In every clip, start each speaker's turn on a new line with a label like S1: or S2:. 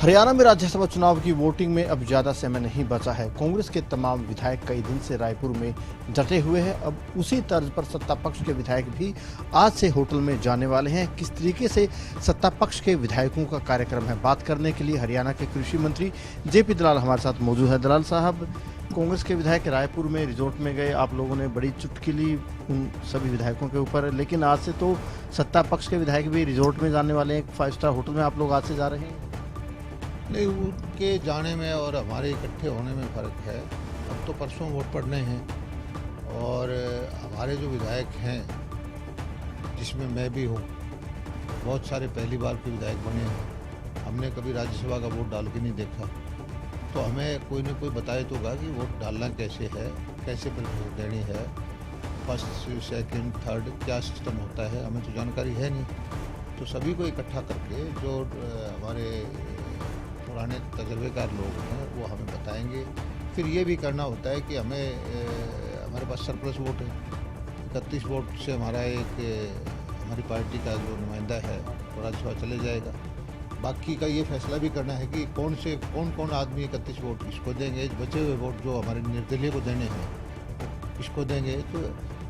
S1: हरियाणा में राज्यसभा चुनाव की वोटिंग में अब ज्यादा समय नहीं बचा है। कांग्रेस के तमाम विधायक कई दिन से रायपुर में डटे हुए हैं। अब उसी तर्ज पर सत्ता पक्ष के विधायक भी आज से होटल में जाने वाले हैं। किस तरीके से सत्ता पक्ष के विधायकों का कार्यक्रम है, बात करने के लिए हरियाणा के कृषि मंत्री जेपी दलाल हमारे साथ मौजूद है। दलाल साहब, कांग्रेस के विधायक रायपुर में रिजॉर्ट में गए, आप लोगों ने बड़ी चुटकी ली उन सभी विधायकों के ऊपर, लेकिन आज से तो सत्ता पक्ष के विधायक भी रिजॉर्ट में जाने वाले हैं। 5 स्टार होटल में आप लोग आज से जा रहे हैं।
S2: नहीं, उनके जाने में और हमारे इकट्ठे होने में फ़र्क है। अब तो परसों वोट पड़ने हैं और हमारे जो विधायक हैं, जिसमें मैं भी हूँ, बहुत सारे पहली बार के विधायक बने हैं। हमने कभी राज्यसभा का वोट डाल के नहीं देखा, तो हमें कोई न कोई बताए तो होगा कि वोट डालना कैसे है, कैसे प्रेफरेंस देनी है, फर्स्ट सेकंड थर्ड क्या सिस्टम होता है, हमें तो जानकारी है नहीं। तो सभी को इकट्ठा करके जो हमारे पुराने तजर्बेकार लोग हैं वो हमें बताएंगे। फिर ये भी करना होता है कि हमारे पास सरप्लस वोट है, 31 वोट से हमारा हमारी पार्टी का जो नुमाइंदा है वो राज्यसभा चले जाएगा। बाकी का ये फैसला भी करना है कि कौन आदमी 31 वोट किसको देंगे, बचे हुए वोट जो हमारे निर्दलीय को देने हैं किसको देंगे। तो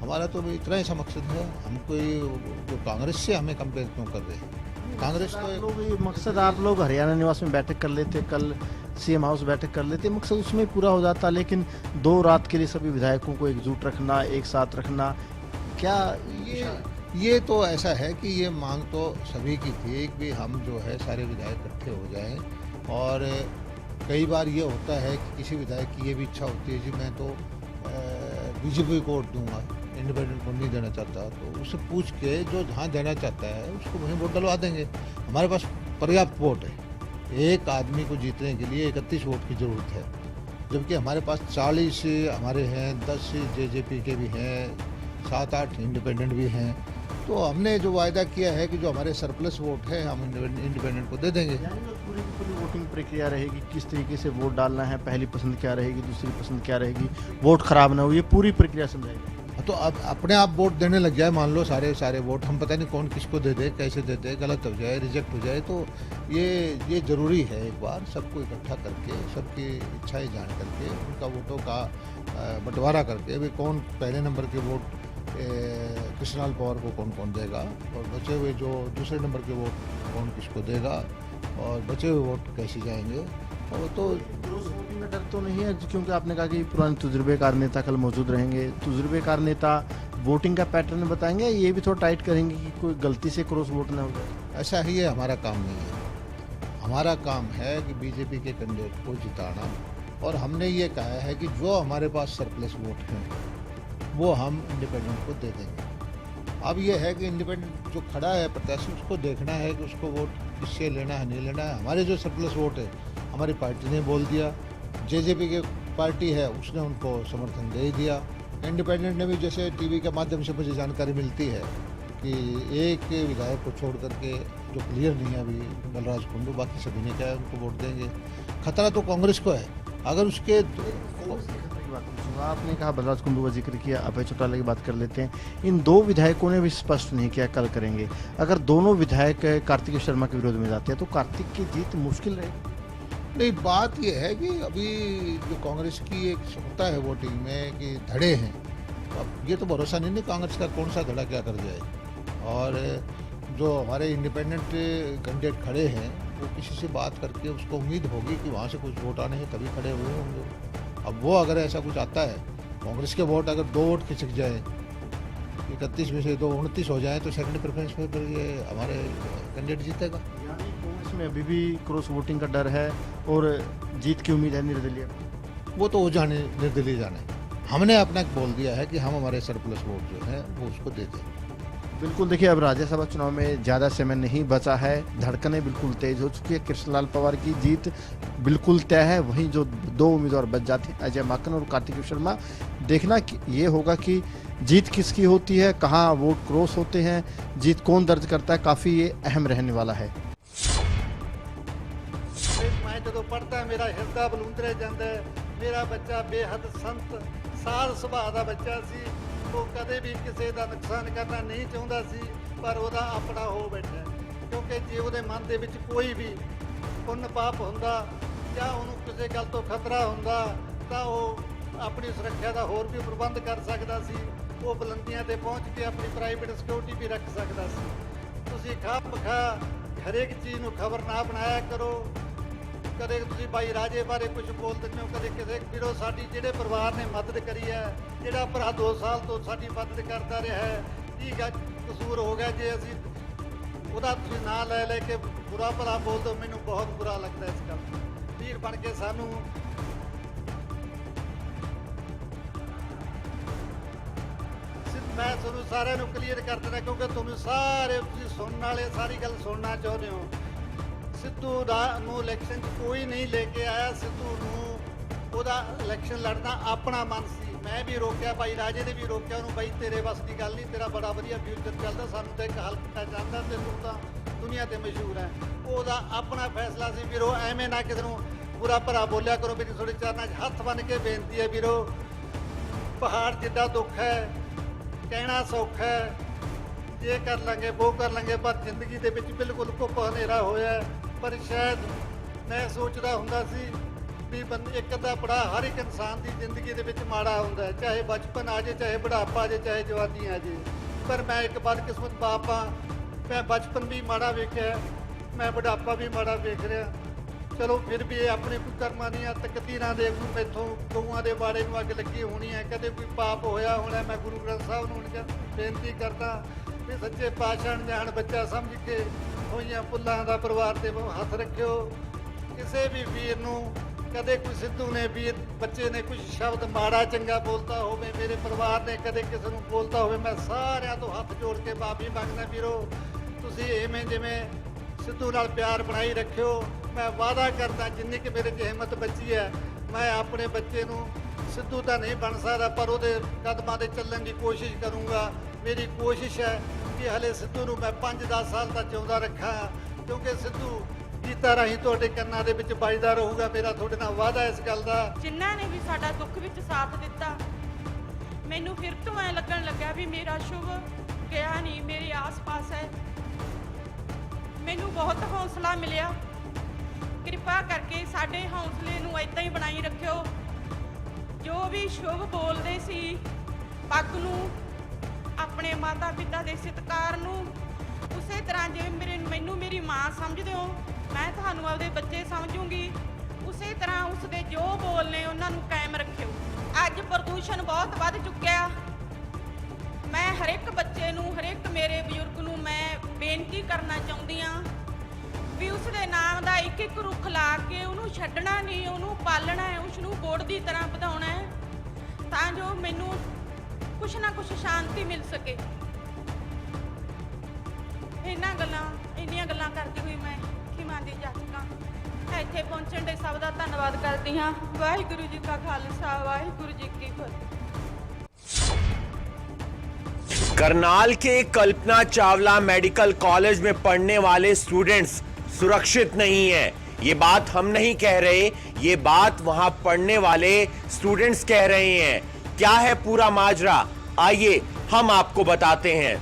S2: हमारा तो इतना ही सा मकसद है। हम कोई जो कांग्रेस से हमें कंपेयर क्यों कर रहे हैं? कांग्रेस तो
S1: मकसद आप लोग हरियाणा निवास में बैठक कर लेते, कल सीएम हाउस बैठक कर लेते, मकसद उसमें पूरा हो जाता, लेकिन 2 रात के लिए सभी विधायकों को एकजुट रखना, एक साथ रखना, क्या
S2: ये तो ऐसा है कि ये मांग तो सभी की थी कि हम जो है सारे विधायक इकट्ठे हो जाएं। और कई बार ये होता है कि किसी विधायक की ये भी इच्छा होती है जी मैं तो बीजेपी को वोट दूंगा, इंडिपेंडेंट को नहीं देना चाहता, तो उससे पूछ के जो जहाँ देना चाहता है उसको वहीं वोट डलवा देंगे। हमारे पास पर्याप्त वोट है, एक आदमी को जीतने के लिए 31 वोट की ज़रूरत है, जबकि हमारे पास 40 हमारे हैं, 10 जेजेपी के भी हैं, 7-8 इंडिपेंडेंट भी हैं। तो हमने जो वायदा किया है कि जो हमारे सरप्लस वोट है हम इंडिपेंडेंट को दे देंगे।
S1: पूरी वोटिंग प्रक्रिया रहेगी, किस तरीके से वोट डालना है, पहली पसंद क्या रहेगी, दूसरी पसंद क्या रहेगी, वोट खराब ना हो, ये पूरी प्रक्रिया समझाएगी।
S2: तो अब अपने आप वोट देने लग जाए, मान लो सारे वोट, हम पता नहीं कौन किसको दे दे, कैसे दे दे, गलत हो जाए, रिजेक्ट हो जाए, तो ये ज़रूरी है एक बार सबको इकट्ठा करके, सबकी इच्छाएं जान करके, उनका वोटों का बंटवारा करके भाई कौन पहले नंबर के वोट कृष्णलाल पवार को कौन देगा, और बचे हुए जो दूसरे नंबर के वोट कौन किसको देगा, और बचे हुए वोट कैसे जाएंगे। और तो
S1: वोटिंग में डर तो नहीं है, क्योंकि आपने कहा कि पुराने तजुर्बेकार नेता कल मौजूद रहेंगे। तजुर्बेकार नेता वोटिंग का पैटर्न बताएंगे, ये भी थोड़ा टाइट करेंगे कि कोई गलती से क्रॉस वोट ना हो जाए?
S2: ऐसा ही है, हमारा काम नहीं है। हमारा काम है कि बीजेपी के कैंडिडेट को जिताना, और हमने ये कहा है कि जो हमारे पास सरप्लस वोट हैं वो हम इंडिपेंडेंट को दे देंगे। अब ये है कि इंडिपेंडेंट जो खड़ा है प्रत्याशी, उसको देखना है कि उसको वोट किससे लेना है, नहीं लेना है। हमारे जो सरप्लस वोट है हमारी पार्टी ने बोल दिया, जेजेपी की पार्टी है उसने उनको समर्थन दे ही दिया। इंडिपेंडेंट ने भी, जैसे टीवी के माध्यम से मुझे जानकारी मिलती है कि एक विधायक को छोड़ करके जो क्लियर नहीं है अभी, बलराज कुंडू, बाकी सभी ने क्या है उनको वोट देंगे। खतरा तो कांग्रेस को है। अगर उसके
S1: आपने कहा बलराज कुंडू का जिक्र किया, अभय चौटाला की बात कर लेते हैं। इन 2 विधायकों ने भी स्पष्ट नहीं किया कल करेंगे। अगर दोनों विधायक कार्तिक शर्मा के विरोध में जाते हैं तो कार्तिक की जीत मुश्किल रहेगी।
S2: नहीं, बात यह है कि अभी जो कांग्रेस की एक क्षमता है वोटिंग में कि धड़े हैं, अब ये तो भरोसा नहीं कांग्रेस का कौन सा धड़ा क्या कर जाए। और जो हमारे इंडिपेंडेंट कैंडिडेट खड़े हैं वो किसी से बात करके उसको उम्मीद होगी कि वहाँ से कुछ वोट आने हैं तभी खड़े हुए होंगे। अब वो अगर ऐसा कुछ आता है, कांग्रेस के वोट अगर 2 वोट खिसक जाए, 31 में से 2 29 हो जाए, तो सेकंड प्रेफरेंस में फिर ये हमारे कैंडिडेट जीतेगा।
S1: यानी कांग्रेस में अभी भी क्रॉस वोटिंग का डर है और जीत की उम्मीद है निर्दलीय।
S2: वो तो हो जाने, निर्दलीय जाने। हमने अपना बोल दिया है कि हम हमारे सरप्लस वोट जो है वो उसको दे दें।
S1: बिल्कुल, देखिए अब राज्यसभा चुनाव में ज़्यादा समय नहीं बचा है, धड़कनें बिल्कुल तेज हो चुकी है। कृष्णलाल पवार की जीत बिल्कुल तय है। वहीं जो 2 उम्मीदवार बच जाते हैं, अजय माकन और कार्तिक शर्मा, देखना ये होगा कि जीत किसकी होती है, कहाँ वोट क्रॉस होते हैं, जीत कौन दर्ज करता है, काफ़ी ये अहम रहने वाला है।
S3: मैं जो पढ़ता मेरा हिरदा बलूंदरे जाता है। मेरा बच्चा बेहद संत साध सुभाਅ ਦਾ ਬੱਚਾ ਸੀ। ਉਹ ਕਦੇ ਵੀ ਕਿਸੇ ਦਾ ਨੁਕਸਾਨ ਕਰਨਾ ਨਹੀਂ ਚਾਹੁੰਦਾ ਸੀ, ਪਰ ਉਹਦਾ ਆਪਣਾ ਹੋ ਬੈਠਾ, ਕਿਉਂਕਿ ਜੇ ਉਹਦੇ ਮਨ ਦੇ ਵਿੱਚ ਕੋਈ ਵੀ ਪੁੰਨ ਪਾਪ ਹੁੰਦਾ ਜਾਂ ਉਹਨੂੰ ਕਿਸੇ ਗੱਲ ਤੋਂ ਖਤਰਾ ਹੁੰਦਾ ਤਾਂ ਉਹ ਆਪਣੀ ਸੁਰੱਖਿਆ ਦਾ ਹੋਰ ਵੀ ਪ੍ਰਬੰਧ ਕਰ ਸਕਦਾ ਸੀ। ਉਹ ਬੁਲੰਦੀਆਂ ਤੇ ਪਹੁੰਚ ਕੇ ਆਪਣੀ ਪ੍ਰਾਈਵੇਟ ਸਿਕਿਉਰਿਟੀ ਵੀ ਰੱਖ ਸਕਦਾ ਸੀ। ਤੁਸੀਂ ਖਾਹ ਹਰੇਕ ਚੀਜ਼ ਨੂੰ ਖਬਰ ਨਾ ਬਣਾਇਆ ਕਰੋ। ਕਦੇ ਤੁਸੀਂ ਬਾਈ ਰਾਜੇ ਬਾਰੇ ਕੁਝ ਬੋਲ ਦਿੰਦੇ ਹੋ, ਕਦੇ ਕਿਸੇ ਵੀਰੋ ਸਾਡੀ ਜਿਹੜੇ ਪਰਿਵਾਰ ਨੇ ਮਦਦ ਕਰੀ ਹੈ, ਜਿਹੜਾ ਭਰਾ 2 ਸਾਲ ਤੋਂ ਸਾਡੀ ਮਦਦ ਕਰਦਾ ਰਿਹਾ ਹੈ, ਕੀ ਕਸੂਰ ਹੋ ਗਿਆ ਜੇ ਅਸੀਂ ਉਹਦਾ ਤੁਸੀਂ ਨਾਂ ਲੈ ਕੇ ਬੁਰਾ ਭਲਾ ਬੋਲ ਦਿਓ। ਮੈਨੂੰ ਬਹੁਤ ਬੁਰਾ ਲੱਗਦਾ ਇਸ ਗੱਲ ਤੋਂ। ਵੀਰ ਬਣ ਕੇ ਸਾਨੂੰ ਮੈਂ ਤੁਹਾਨੂੰ ਸਾਰਿਆਂ ਨੂੰ ਕਲੀਅਰ ਕਰ ਦੇਣਾ, ਕਿਉਂਕਿ ਤੁਹਾਨੂੰ ਸਾਰੇ ਤੁਸੀਂ ਸੁਣਨ ਵਾਲੇ ਸਾਰੀ ਗੱਲ ਸੁਣਨਾ ਚਾਹੁੰਦੇ ਹੋ। ਸਿੱਧੂ ਨੂੰ ਇਲੈਕਸ਼ਨ 'ਚ ਕੋਈ ਨਹੀਂ ਲੈ ਕੇ ਆਇਆ। ਸਿੱਧੂ ਨੂੰ ਉਹਦਾ ਇਲੈਕਸ਼ਨ ਲੜਨਾ ਆਪਣਾ ਮਨ ਸੀ। ਮੈਂ ਵੀ ਰੋਕਿਆ, ਭਾਈ ਰਾਜੇ ਨੇ ਵੀ ਰੋਕਿਆ ਉਹਨੂੰ, ਬਾਈ ਤੇਰੇ ਵੱਸ ਦੀ ਗੱਲ ਨਹੀਂ, ਤੇਰਾ ਬੜਾ ਵਧੀਆ ਫਿਊਚਰ ਚੱਲਦਾ, ਸਾਨੂੰ ਤਾਂ ਇੱਕ ਹਲਕਾ ਜਾਂਦਾ ਤੇ ਤੂੰ ਤਾਂ ਦੁਨੀਆ ਤੇ ਮਸ਼ਹੂਰ ਹੈ। ਉਹਦਾ ਆਪਣਾ ਫੈਸਲਾ ਸੀ ਵੀਰੋ। ਐਵੇਂ ਨਾ ਕਿਸੇ ਨੂੰ ਬੁਰਾ ਭਰਾ ਬੋਲਿਆ ਕਰੋ। ਮੇਰੀ ਤੁਹਾਡੇ ਚਰਨਾਂ 'ਚ ਹੱਥ ਬੰਨ੍ਹ ਕੇ ਬੇਨਤੀ ਹੈ ਵੀਰੋ, ਪਹਾੜ ਜਿੱਡਾ ਦੁੱਖ ਹੈ ਕਹਿਣਾ ਸੌਖਾ ਹੈ, ਇਹ ਕਰ ਲਾਂਗੇ ਉਹ ਕਰ ਲਾਂਗੇ, ਪਰ ਜ਼ਿੰਦਗੀ ਦੇ ਵਿੱਚ ਬਿਲਕੁਲ ਘੁੱਪ ਹਨੇਰਾ ਹੋਇਆ। ਪਰ ਸ਼ਾਇਦ ਮੈਂ ਸੋਚਦਾ ਹੁੰਦਾ ਸੀ ਵੀ ਇੱਕ ਅੱਧਾ ਪੜਾ ਹਰ ਇੱਕ ਇਨਸਾਨ ਦੀ ਜ਼ਿੰਦਗੀ ਦੇ ਵਿੱਚ ਮਾੜਾ ਹੁੰਦਾ ਹੈ, ਚਾਹੇ ਬਚਪਨ ਆ ਜਾਏ, ਚਾਹੇ ਬੁਢਾਪਾ ਆ ਜਾਏ, ਚਾਹੇ ਜਵਾਨੀ ਆ ਜਾਏ। ਪਰ ਮੈਂ ਇੱਕ ਬਦਕਿਸਮਤ ਬਾਪ ਹਾਂ। ਮੈਂ ਬਚਪਨ ਵੀ ਮਾੜਾ ਵੇਖਿਆ, ਮੈਂ ਬੁਢਾਪਾ ਵੀ ਮਾੜਾ ਵੇਖ ਰਿਹਾ। ਚਲੋ ਫਿਰ ਵੀ ਇਹ ਆਪਣੇ ਕੋਈ ਕਰਮਾਂ ਦੀਆਂ ਤਕਦੀਰਾਂ ਦੇ ਮੈਥੋਂ ਗਊਆਂ ਦੇ ਬਾੜੇ ਨੂੰ ਅੱਗ ਲੱਗੀ ਹੋਣੀ ਹੈ, ਕਦੇ ਕੋਈ ਪਾਪ ਹੋਇਆ ਹੋਣਾ। ਮੈਂ ਗੁਰੂ ਗ੍ਰੰਥ ਸਾਹਿਬ ਨੂੰ ਬੇਨਤੀ ਕਰਦਾ ਵੀ ਸੱਚੇ ਪਾਤਸ਼ਾਹ ਅਣਜਾਣ ਬੱਚਾ ਸਮਝ ਕੇ ਹੋਈਆਂ ਪੁੱਲਾਂ ਦਾ ਪਰਿਵਾਰ ਤੇ ਹੱਥ ਰੱਖਿਓ। ਕਿਸੇ ਵੀ ਵੀਰ ਨੂੰ ਕਦੇ ਕੋਈ ਸਿੱਧੂ ਨੇ ਵੀਰ ਬੱਚੇ ਨੇ ਕੁਝ ਸ਼ਬਦ ਮਾੜਾ ਚੰਗਾ ਬੋਲਤਾ ਹੋਵੇ, ਮੇਰੇ ਪਰਿਵਾਰ ਨੇ ਕਦੇ ਕਿਸੇ ਨੂੰ ਬੋਲਤਾ ਹੋਵੇ, ਮੈਂ ਸਾਰਿਆਂ ਤੋਂ ਹੱਥ ਜੋੜ ਕੇ ਮਾਫੀ ਮੰਗਦਾ ਵੀਰੋ। ਤੁਸੀਂ ਐਵੇਂ ਜਿਵੇਂ ਸਿੱਧੂ ਨਾਲ ਪਿਆਰ ਬਣਾਈ ਰੱਖਿਓ। ਮੈਂ ਵਾਅਦਾ ਕਰਦਾ ਜਿੰਨੀ ਕਿ ਮੇਰੇ 'ਚ ਹਿੰਮਤ ਬਚੀ ਹੈ, ਮੈਂ ਆਪਣੇ ਬੱਚੇ ਨੂੰ ਸਿੱਧੂ ਤਾਂ ਨਹੀਂ ਬਣ ਸਕਦਾ ਪਰ ਉਹਦੇ ਕਦਮਾਂ 'ਤੇ ਚੱਲਣ ਦੀ ਕੋਸ਼ਿਸ਼ ਕਰੂੰਗਾ। ਮੇਰੀ ਕੋਸ਼ਿਸ਼ ਹੈ ਕਿ ਹਲੇ ਸਿੱਧੂ ਨੂੰ ਮੈਂ 5-10 ਸਾਲ ਤੱਕ ਜਿਉਂਦਾ ਰੱਖਾਂ, ਕਿਉਂਕਿ ਸਿੱਧੂ ਗੀਤਾਂ ਰਾਹੀਂ ਤੁਹਾਡੇ ਕੰਨਾਂ ਦੇ ਵਿੱਚ ਵੱਜਦਾ ਰਹੂਗਾ। ਮੇਰਾ ਤੁਹਾਡੇ ਨਾਲ ਵਾਅਦਾ ਇਸ ਗੱਲ ਦਾ।
S4: ਜਿਨ੍ਹਾਂ ਨੇ ਵੀ ਸਾਡਾ ਦੁੱਖ ਵਿੱਚ ਸਾਥ ਦਿੱਤਾ, ਮੈਨੂੰ ਫਿਰ ਤੋਂ ਐਂ ਲੱਗਣ ਲੱਗਾ ਵੀ ਮੇਰਾ ਸ਼ੁਭ ਗਿਆ ਨਹੀਂ, ਮੇਰੇ ਆਸ-ਪਾਸ ਹੈ। ਮੈਨੂੰ ਬਹੁਤ ਹੌਸਲਾ ਮਿਲਿਆ। ਕਿਰਪਾ ਕਰਕੇ ਸਾਡੇ ਹੌਸਲੇ ਨੂੰ ਏਦਾਂ ਹੀ ਬਣਾਈ ਰੱਖਿਓ। ਜੋ ਵੀ ਸ਼ੁਭ ਬੋਲਦੇ ਸੀ, ਪੱਗ ਨੂੰ, ਆਪਣੇ ਮਾਤਾ ਪਿਤਾ ਦੇ ਸਤਿਕਾਰ ਨੂੰ, ਉਸੇ ਤਰ੍ਹਾਂ ਜਿਵੇਂ ਮੈਨੂੰ ਮੇਰੀ ਮਾਂ ਸਮਝਦੇ ਹੋ, ਮੈਂ ਤੁਹਾਨੂੰ ਆਪਦੇ ਬੱਚੇ ਸਮਝੂੰਗੀ। ਉਸੇ ਤਰ੍ਹਾਂ ਉਸਦੇ ਜੋ ਬੋਲ ਨੇ ਉਹਨਾਂ ਨੂੰ ਕਾਇਮ ਰੱਖਿਓ। ਅੱਜ ਪ੍ਰਦੂਸ਼ਣ ਬਹੁਤ ਵੱਧ ਚੁੱਕਿਆ। ਮੈਂ ਹਰ ਇੱਕ ਬੱਚੇ ਨੂੰ, ਹਰ ਇੱਕ ਮੇਰੇ ਬਜ਼ੁਰਗ ਨੂੰ ਮੈਂ ਬੇਨਤੀ ਕਰਨਾ ਚਾਹੁੰਦੀ ਹਾਂ ਵੀ ਉਸਦੇ ਨਾਮ ਦਾ ਇੱਕ ਰੁੱਖ ਲਾ ਕੇ ਉਹਨੂੰ ਛੱਡਣਾ ਨਹੀਂ, ਉਹਨੂੰ ਪਾਲਣਾ ਹੈ, ਉਸਨੂੰ ਬੋੜ ਦੀ ਤਰ੍ਹਾਂ ਵਧਾਉਣਾ ਹੈ, ਤਾਂ ਜੋ ਮੈਨੂੰ ਕੁਛ ਨਾ ਕੁਛ ਸ਼ਾਂਤੀ ਮਿਲ ਸਕੇ। ਇੰਨੀਆਂ ਗੱਲਾਂ ਕਰਦੀ ਹੋਈ ਮੈਂ ਖਿਮਾ ਦੀ ਜਾਚਕਾਂ ਇੱਥੇ ਪਹੁੰਚਣ ਦੇ ਸਭ ਦਾ ਧੰਨਵਾਦ ਕਰਦੀ ਹਾਂ। ਵਾਹਿਗੁਰੂ ਜੀ ਕਾ ਖਾਲਸਾ, ਵਾਹਿਗੁਰੂ जी की फतेह।
S5: करनाल के कल्पना चावला मेडिकल कॉलेज में पढ़ने वाले स्टूडेंट्स सुरक्षित नहीं है। ये बात हम नहीं कह रहे, ये बात वहां पढ़ने वाले स्टूडेंट्स कह रहे हैं। क्या है पूरा माजरा, आइए हम आपको बताते हैं।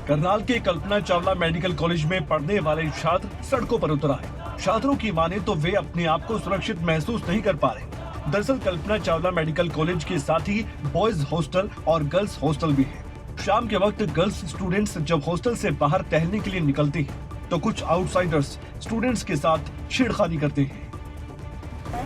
S6: करनाल के कल्पना चावला मेडिकल कॉलेज में पढ़ने वाले छात्र सड़कों पर उतर आए। छात्रों की माने तो वे अपने आप को सुरक्षित महसूस नहीं कर पा रहे। दरअसल कल्पना चावला मेडिकल कॉलेज के साथ ही बॉयज हॉस्टल और गर्ल्स हॉस्टल भी है। शाम के वक्त गर्ल्स स्टूडेंट्स जब हॉस्टल से बाहर टहलने के लिए निकलते हैं तो कुछ आउटसाइडर्स स्टूडेंट्स के साथ छेड़खानी करते हैं।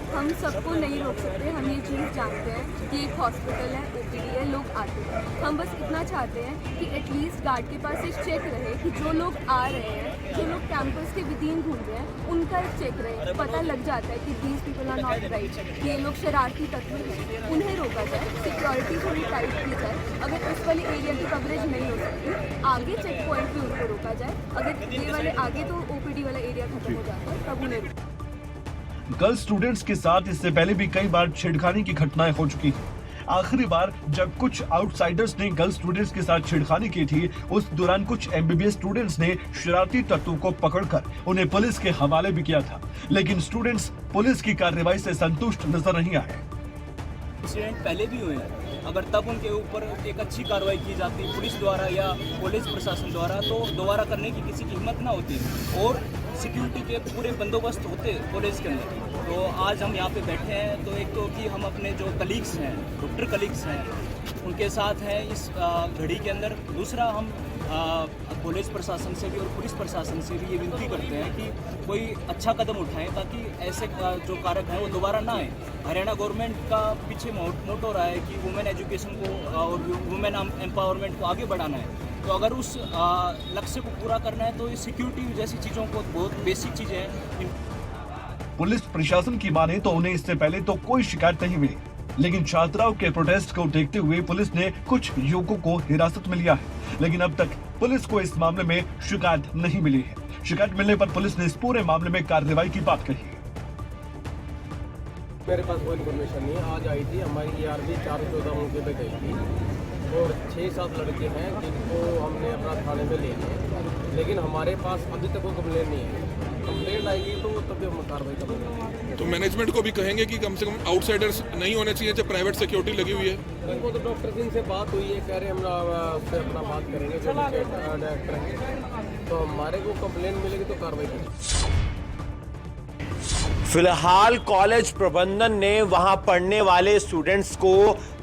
S7: हम सबको नहीं रोक सकते, हम ये चीज़ जानते हैं कि एक हॉस्पिटल है, ओपीडी है, लोग आते हैं। हम बस इतना चाहते हैं कि एटलीस्ट गार्ड के पास एक चेक रहे कि जो लोग आ रहे हैं, जो लोग कैंपस के विदिन घूम रहे हैं, उनका एक चेक रहे। पता लग जाता है कि these people are not right, ये लोग शरारती तत्व हैं, उन्हें रोका जाए, सिक्योरिटी थोड़ी टाइट की जाए। अगर उस वाले एरिया की कवरेज नहीं हो सकती, आगे चेक पॉइंट पे उनको रोका जाए। अगर ये वाले आगे तो ओपीडी वाला एरिया खत्म हो जाता है, तब उन्हें रोका।
S6: गर्ल्स स्टूडेंट्स के साथ इससे पहले भी कई बार छेड़खानी की घटनाएं हो चुकी हैं। आखिरी बार जब कुछ आउटसाइडर्स ने गर्ल्स स्टूडेंट्स के साथ छेड़खानी की थी, उस दौरान कुछ एमबीबीएस स्टूडेंट्स ने शरारती तत्वों को पकड़कर उन्हें पुलिस के हवाले भी किया था, लेकिन स्टूडेंट्स पुलिस की कार्रवाई से संतुष्ट नजर नहीं आए।
S8: इंसिडेंट पहले भी हुए हैं। अगर तब उनके ऊपर एक अच्छी कार्रवाई की जाती पुलिस द्वारा या पुलिस प्रशासन द्वारा, तो दोबारा करने की किसी की हिम्मत ना होती और सिक्योरिटी के पूरे बंदोबस्त होते पुलिस के अंदर। तो आज हम यहाँ पे बैठे हैं तो एक तो कि हम अपने जो कलीग्स हैं, डॉक्टर कलीग्स हैं, उनके साथ हैं इस घड़ी के अंदर। दूसरा, हम पुलिस प्रशासन से भी और पुलिस प्रशासन से भी ये विनती करते हैं कि कोई अच्छा कदम उठाएं ताकि ऐसे जो कारक हैं वो दोबारा ना आए। हरियाणा गवर्नमेंट का पीछे मोटो रहा है कि वुमेन एजुकेशन को और वुमेन एम्पावरमेंट को आगे बढ़ाना है। तो अगर उस लक्ष्य को पूरा करना है तो ये सिक्योरिटी जैसी चीज़ों को बहुत बेसिक चीज़ें हैं।
S6: पुलिस प्रशासन की माने तो उन्हें इससे पहले तो कोई शिकायत नहीं मिली, लेकिन छात्राओं के प्रोटेस्ट को देखते हुए पुलिस ने कुछ युवकों को हिरासत में लिया है। लेकिन अब तक पुलिस को इस मामले में शिकायत नहीं मिली है। शिकायत मिलने पर पुलिस ने इस पूरे मामले में कार्रवाई की बात कही है।
S9: मेरे पास कोई इन्फॉर्मेशन नहीं है। आज आई थी हमारी ERB 414 मौके पे गई थी और 6-7 लड़के हैं जिनको हमने अपना थाने में ले लिया, लेकिन हमारे पास अभी तक कोई कंप्लेंट नहीं है। कंप्लेंट आएगी तो तभी हम कार्रवाई करेंगे।
S10: तो मैनेजमेंट को भी कहेंगे कि कम से कम आउटसाइडर्स नहीं होने चाहिए जब प्राइवेट सिक्योरिटी लगी हुई है।
S9: उनको तो डॉक्टर दिन से बात हुई है, कह रहे हम उससे अपना बात करेंगे जो डायरेक्टर हैं, तो हमारे को कंप्लेंट मिलेगी तो कार्रवाई करेंगे।
S5: फिलहाल कॉलेज प्रबंधन ने वहां पढ़ने वाले स्टूडेंट्स को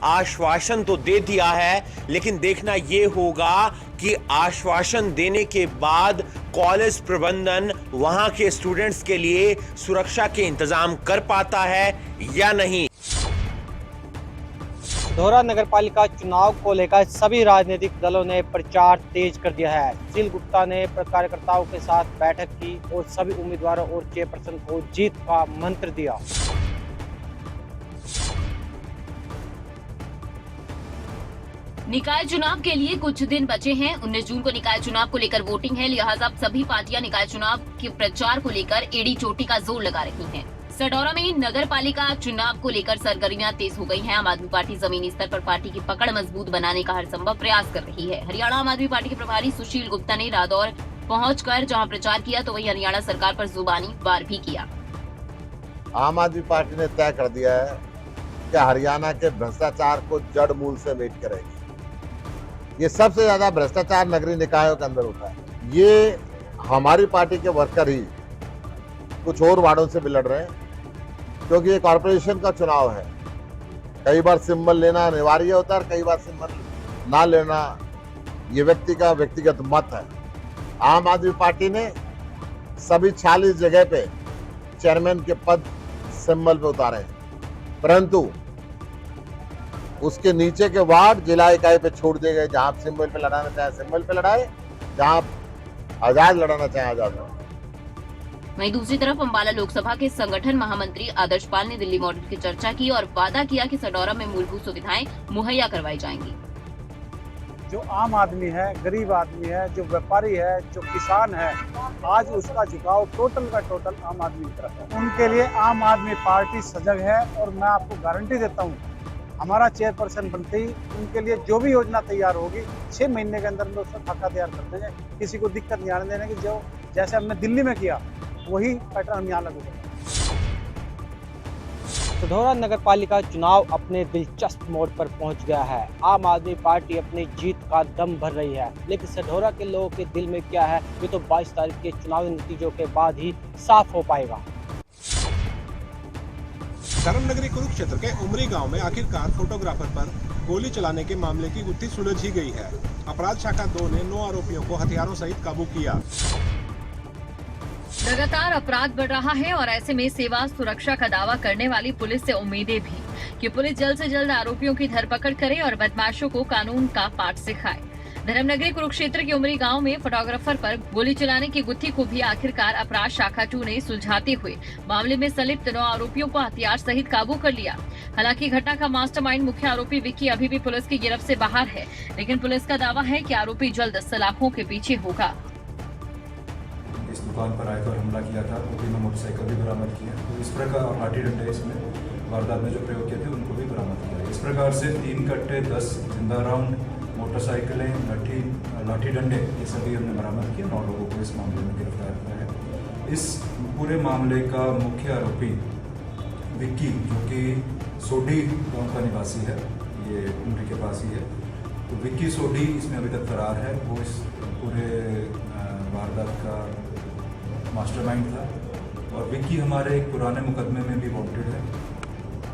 S5: आश्वासन तो दे दिया है, लेकिन देखना यह होगा कि आश्वासन देने के बाद कॉलेज प्रबंधन वहां के स्टूडेंट्स के लिए सुरक्षा के इंतजाम कर पाता है या नहीं।
S11: सढौरा नगरपालिका चुनाव को लेकर सभी राजनीतिक दलों ने प्रचार तेज कर दिया है। सुशील गुप्ता ने कार्यकर्ताओं के साथ बैठक की और सभी उम्मीदवारों और चेयरपर्सन को जीत का मंत्र दिया।
S12: निकाय चुनाव के लिए कुछ दिन बचे हैं। 19 जून को निकाय चुनाव को लेकर वोटिंग है, लिहाजा सभी पार्टियां निकाय चुनाव के प्रचार को लेकर एड़ी चोटी का जोर लगा रही हैं। सढौरा में नगर पालिका चुनाव को लेकर सरगर्मियां तेज हो गई हैं। आम आदमी पार्टी जमीनी स्तर पर पार्टी की पकड़ मजबूत बनाने का हर संभव प्रयास कर रही है। हरियाणा आम आदमी पार्टी के प्रभारी सुशील गुप्ता ने रादौर पहुंचकर जहां प्रचार किया तो वहीं हरियाणा सरकार पर जुबानी वार भी किया।
S13: आम आदमी पार्टी ने तय कर दिया है कि हरियाणा के भ्रष्टाचार को जड़ मूल से मिट करेगी। ये सबसे ज्यादा भ्रष्टाचार नगरीय निकायों के अंदर होता है। ये हमारी पार्टी के वर्कर ही कुछ और वार्डों से भी लड़ रहे हैं, क्योंकि ये कॉर्पोरेशन का चुनाव है। कई बार सिंबल लेना अनिवार्य होता है और कई बार सिंबल ना लेना ये व्यक्ति का व्यक्तिगत मत है। आम आदमी पार्टी ने सभी 46 जगह पे चेयरमैन के पद सिंबल पे उतारे हैं, परंतु उसके नीचे के वार्ड जिला इकाई पे छोड़ दिए गए। जहां आप सिंबल पे लड़ाना चाहे सिंबल पे लड़ाए, जहां आप आजाद लड़ाना चाहे आजाद लड़ाए।
S12: वहीं दूसरी तरफ अम्बाला लोकसभा के संगठन महामंत्री आदर्श पाल ने दिल्ली मॉडल की चर्चा की और वादा किया कि सढौरा में मूलभूत सुविधाएं मुहैया करवाई जाएंगी।
S11: जो आम आदमी है, गरीब आदमी है, जो व्यापारी है, जो किसान है, आज उसका झुकाव टोटल का टोटल आम आदमी की तरफ है। उनके लिए आम आदमी पार्टी सजग है और मैं आपको गारंटी देता हूँ हमारा चेयरपर्सन बनते ही उनके लिए जो भी योजना तैयार होगी 6 महीने के अंदर उसका खाका तैयार कर देंगे। किसी को दिक्कत नहीं आने देने की। जो जैसे हमने दिल्ली में किया वही पैटर्न हम यहाँ लागू करेंगे। सढौरा नगर पालिका चुनाव अपने दिलचस्प मोड़ पर पहुंच गया है। आम आदमी पार्टी अपनी जीत का दम भर रही है, लेकिन सढौरा के लोगों के दिल में क्या है ये तो 22 तारीख के चुनावी नतीजों के बाद ही साफ हो पाएगा।
S14: धर्मनगरी कुरुक्षेत्र के उमरी गांव में आखिरकार फोटोग्राफर पर गोली चलाने के मामले की गुत्थी सुलझ ही गई है। अपराध शाखा 2 ने 9 आरोपियों को हथियारों सहित काबू किया।
S15: लगातार अपराध बढ़ रहा है और ऐसे में सेवा सुरक्षा का दावा करने वाली पुलिस से उम्मीदें भी कि पुलिस जल्द से जल्द आरोपियों की धरपकड़ करे और बदमाशों को कानून का पाठ सिखाए। धर्मनगरी कुरुक्षेत्र के उमरी गांव में फोटोग्राफर पर गोली चलाने की गुत्थी को भी आखिरकार अपराध शाखा 2 ने सुलझाते हुए मामले में संलिप्त 9 आरोपियों को हथियार सहित काबू कर लिया। हालांकि घटना का मास्टरमाइंड मुख्य आरोपी विक्की अभी भी पुलिस की गिरफ्त से बाहर है, लेकिन पुलिस का दावा है कि आरोपी जल्द सलाखों के पीछे होगा।
S16: इस दुकान पर आए और हमला किया था, वो भी मोटरसाइकिल भी बरामद किया। तो इस प्रकार और लाठी डंडे इसमें वारदात में जो प्रयोग किए थे उनको भी बरामद किया। इस प्रकार से 3 कट्टे, 10 जिंदा राउंड, मोटरसाइकिलें, लाठी डंडे ये सभी हमने बरामद किए। 9 लोगों को इस मामले में गिरफ्तार किया है। इस पूरे मामले का मुख्य आरोपी विक्की, जो कि सोढ़ी गांव का निवासी है, ये उमरी के पास ही है। तो विक्की सोढ़ी इसमें अभी तक फरार है। वो इस पूरे वारदात का मास्टरमाइंड था और विक्की हमारे एक पुराने मुकदमे में भी वांटेड है।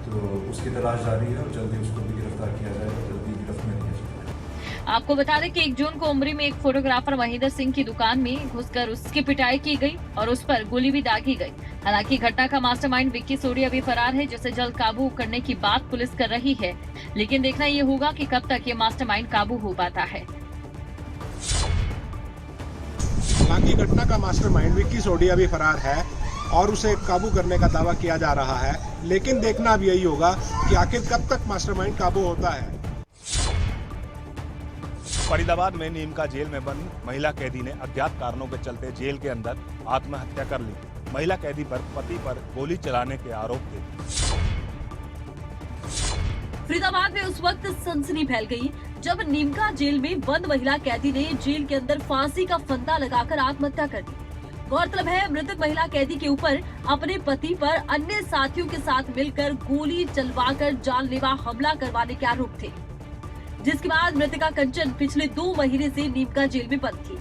S16: तो उसकी तलाश जारी है और जल्दी उसको भी गिरफ्तार किया जाएगा, जल्दी गिरफ्त में लिया जाएगा।
S15: आपको बता दें कि 1 जून को उमरी में एक फोटोग्राफर महेंद्र सिंह की दुकान में घुसकर उसकी पिटाई की गई और उस पर गोली भी दागी गई। हालांकि घटना का मास्टरमाइंड विक्की सोढ़ी अभी फरार है, जिसे जल्द काबू करने की बात पुलिस कर रही है। लेकिन देखना ये होगा कि कब तक ये मास्टरमाइंड काबू हो पाता है।
S14: हालांकि घटना का मास्टरमाइंड विक्की सोढ़ी अभी फरार है और उसे काबू करने का दावा किया जा रहा है, लेकिन देखना अब यही होगा कि आखिर कब तक मास्टरमाइंड काबू होता है।
S17: फरीदाबाद में नीम का जेल में बंद महिला कैदी ने अज्ञात कारणों के चलते जेल के अंदर आत्महत्या कर ली। महिला कैदी पर पति पर गोली चलाने के आरोप थे।
S15: फरीदाबाद में उस वक्त सनसनी फैल गई जब नीमका जेल में बंद महिला कैदी ने जेल के अंदर फांसी का फंदा लगाकर आत्महत्या कर दी। गौरतलब है, मृतक महिला कैदी के ऊपर अपने पति पर अन्य साथियों के साथ मिलकर गोली चलवाकर जानलेवा हमला करवाने के आरोप थे, जिसके बाद मृतका कंचन पिछले 2 महीने से नीमका जेल में बंद थी,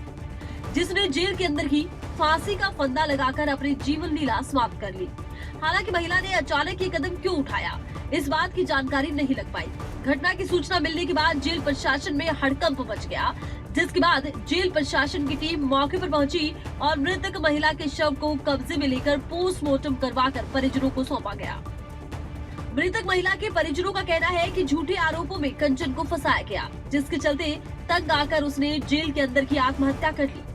S15: जिसने जेल के अंदर ही फांसी का फंदा लगाकर अपनी जीवन लीला समाप्त कर ली। हालांकि महिला ने अचानक ये कदम क्यों उठाया, इस बात की जानकारी नहीं लग पाई। घटना की सूचना मिलने के बाद जेल प्रशासन में हड़कंप मच गया, जिसके बाद जेल प्रशासन की टीम मौके पर पहुंची और मृतक महिला के शव को कब्जे में लेकर पोस्टमार्टम करवाकर परिजनों को सौंपा गया। मृतक महिला के परिजनों का कहना है कि झूठे आरोपों में कंचन को फंसाया गया, जिसके चलते तंग आकर उसने जेल के अंदर की आत्महत्या कर ली।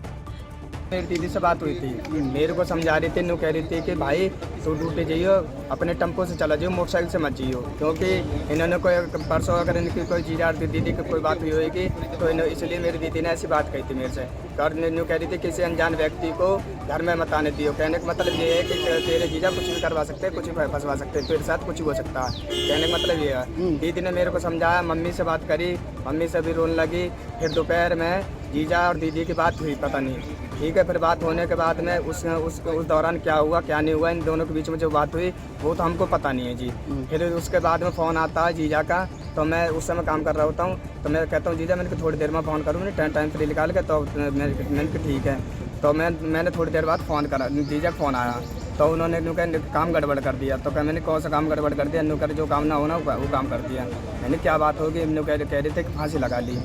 S18: मेरी दीदी से बात हुई थी, मेरे को समझा रही थी, नु कह रही थी कि भाई तू ड्यूटी जाइयो, अपने टेम्पो से चला जाइयो, मोटरसाइकिल से मत जाइयो, क्योंकि इन्होंने कोई परसों अगर इनकी कोई जीजा दीदी की कोई बात हुई होगी तो इसलिए मेरी दीदी ने ऐसी बात कही थी मेरे से। और न्यू कह रही थी किसी अनजान व्यक्ति को घर में मत आने दियो। कहने का मतलब ये है कि तेरे जीजा कुछ भी करवा सकते हैं, कुछ भी फंसवा सकते हैं, तेरे साथ कुछ भी हो सकता है। कहने का मतलब ये है। दीदी ने मेरे को समझाया, मम्मी से बात करी, मम्मी से भी रोने लगी। फिर दोपहर में जीजा और दीदी की बात हुई, पता नहीं, ठीक है। फिर बात होने के बाद में उस दौरान क्या हुआ क्या नहीं हुआ, इन दोनों के बीच में जो बात हुई वो तो हमको पता नहीं है जी। फिर उसके बाद में फ़ोन आता है जीजा का, तो मैं उस समय काम कर रहा होता हूँ, तो मैं कहता हूँ जीजा मैंने थोड़ी देर में फ़ोन करूँ, मैंने टाइम फ्री निकाल के, तो मैंने कहा ठीक है। तो मैंने थोड़ी देर बाद फ़ोन करा, जीजा का फ़ोन आया, तो उन्होंने काम गड़बड़ कर दिया। तो मैंने कौन सा काम गड़बड़ कर दिया, इन्हों कर जो काम ना होना वो काम कर दिया। मैंने क्या बात होगी, इन्हों कह रहे थे कि फांसी लगा ली।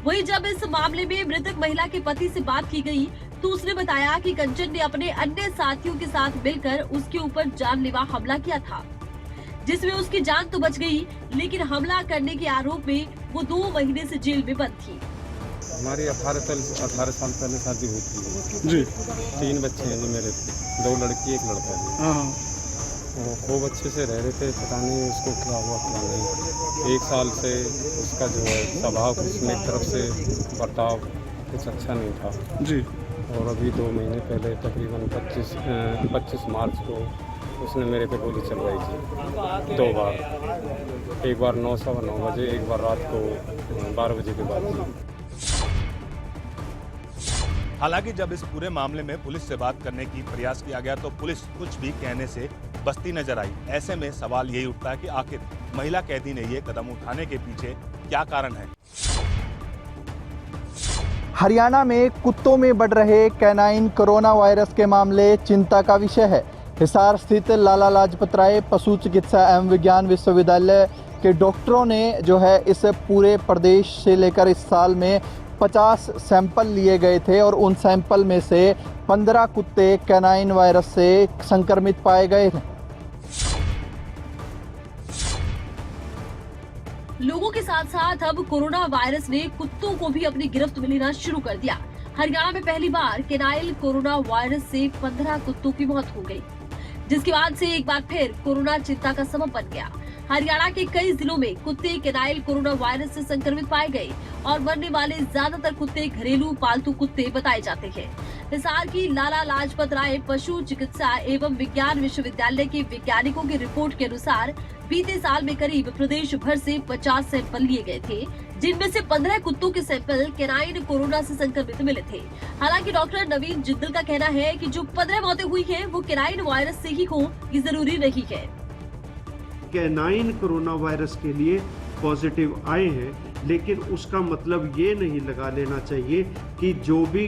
S15: वही जब इस मामले में मृतक महिला के पति से बात की गई तो उसने बताया कि कंचन ने अपने अन्य साथियों के साथ मिलकर उसके ऊपर जानलेवा हमला किया था, जिसमें उसकी जान तो बच गई, लेकिन हमला करने के आरोप में वो 2 महीने से जेल में बंद थी।
S9: हमारी 18 साल पहले शादी हुई थी
S14: जी।
S9: 3 बच्चे हैं जी मेरे, 2 लड़की 1 लड़का है। वो खूब अच्छे से रह रहे थे, पता नहीं उसको क्या हुआ क्या नहीं। 1 साल से उसका जो है स्वभाव, उसमें एक तरफ से बर्ताव कुछ अच्छा नहीं था
S14: जी।
S9: और अभी 2 महीने पहले तकरीबन 25 मार्च को उसने मेरे पे गोली चलवाई थी 2 बार। एक बार 9:15 बजे, एक बार रात को 12 बजे के बाद।
S17: हालांकि जब इस पूरे मामले में पुलिस से बात करने की प्रयास किया गया तो पुलिस कुछ भी कहने से बचती नजर आई। ऐसे में सवाल यही उठता है कि आखिर महिला कैदी ने ये कदम उठाने के पीछे क्या कारण है।
S1: हरियाणा में कुत्तों में बढ़ रहे कैनाइन कोरोना वायरस के मामले चिंता का विषय है। हिसार स्थित लाला लाजपत राय पशु चिकित्सा एवं विज्ञान विश्वविद्यालय के डॉक्टरों ने जो है इस पूरे प्रदेश से लेकर इस साल में 50 सैंपल लिए गए थे और उन सैंपल में से 15 कुत्ते कैनाइन वायरस से संक्रमित पाए गए थे।
S15: लोगों के साथ साथ अब कोरोना वायरस ने कुत्तों को भी अपनी गिरफ्त में लेना शुरू कर दिया। हरियाणा में पहली बार कैनाइल कोरोना वायरस से 15 कुत्तों की मौत हो गई, जिसके बाद से एक बार फिर कोरोना चिंता का सबब बन गया। हरियाणा के कई जिलों में कुत्ते कैनाइल कोरोना वायरस से संक्रमित पाए गए और मरने वाले ज्यादातर कुत्ते घरेलू पालतू कुत्ते बताए जाते हैं। हिसार की लाला लाजपत राय पशु चिकित्सा एवं विज्ञान विश्वविद्यालय के वैज्ञानिकों की रिपोर्ट के अनुसार बीते साल में करीब प्रदेश भर से 50 सैंपल लिए गए थे, जिनमें से 15 कुत्तों के सैंपल कैनाइन कोरोना से संक्रमित मिले थे। हालांकि डॉक्टर नवीन जिंदल का कहना है कि जो 15 मौतें हुई हैं वो कैनाइन वायरस से ही हो, ये जरूरी नहीं है।
S19: कैनाइन कोरोना वायरस के लिए पॉजिटिव आए हैं, लेकिन उसका मतलब ये नहीं लगा लेना चाहिए कि जो भी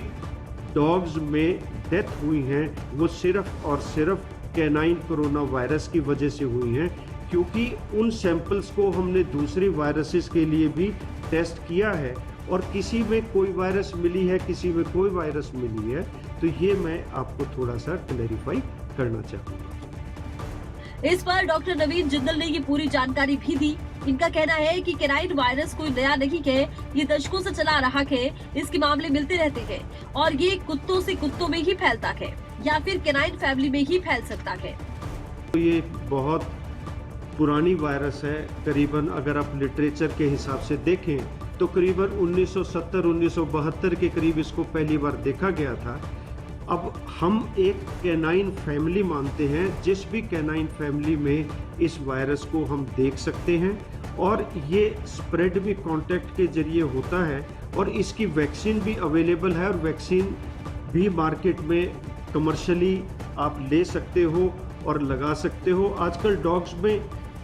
S19: डॉग्स में डेथ हुई हैं वो सिर्फ और सिर्फ कैनाइन कोरोना वायरस की वजह से हुई हैं, क्योंकि उन सैंपल्स को हमने दूसरी वायरसेस के लिए भी टेस्ट किया है और किसी में कोई वायरस मिली है, किसी में कोई वायरस मिली है। तो ये मैं आपको थोड़ा सा क्लैरिफाई करना चाहूँगा।
S20: इस पर डॉक्टर नवीन जिंदल ने ये पूरी जानकारी भी दी। इनका कहना है कि कैनाइन वायरस कोई नया नहीं है, ये दशकों से चला रहा है, इसके मामले मिलते रहते हैं और ये कुत्तों से कुत्तों में ही फैलता है या फिर कैनाइन फैमिली में ही फैल सकता है।
S19: तो ये बहुत पुरानी वायरस है, करीबन अगर आप लिटरेचर के हिसाब से देखें तो करीबन 1970-1972 के करीब इसको पहली बार देखा गया था। अब हम एक कैनाइन फैमिली मानते हैं, जिस भी कैनाइन फैमिली में इस वायरस को हम देख सकते हैं और ये स्प्रेड भी कांटेक्ट के जरिए होता है और इसकी वैक्सीन भी अवेलेबल है और वैक्सीन भी मार्केट में कमर्शियली आप ले सकते हो और लगा सकते हो। आजकल डॉग्स में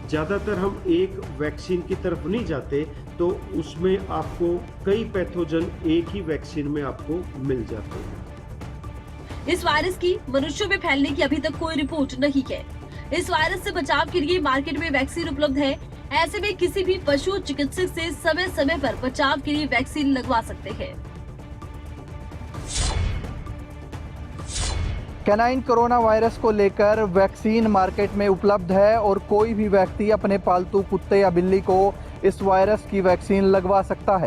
S19: ज़्यादातर हम एक वैक्सीन की तरफ नहीं जाते, तो उसमें आपको कई पैथोजन एक ही वैक्सीन में आपको मिल जाते हैं।
S20: इस वायरस की मनुष्यों में फैलने की अभी तक कोई रिपोर्ट नहीं है। इस वायरस से बचाव के लिए मार्केट में वैक्सीन उपलब्ध है। ऐसे में किसी भी पशु चिकित्सक से समय समय पर बचाव के लिए वैक्सीन लगवा सकते हैं।
S21: कैनाइन कोरोना वायरस को लेकर वैक्सीन मार्केट में उपलब्ध है और कोई भी व्यक्ति अपने पालतू कुत्ते या बिल्ली को इस वायरस की वैक्सीन लगवा सकता है।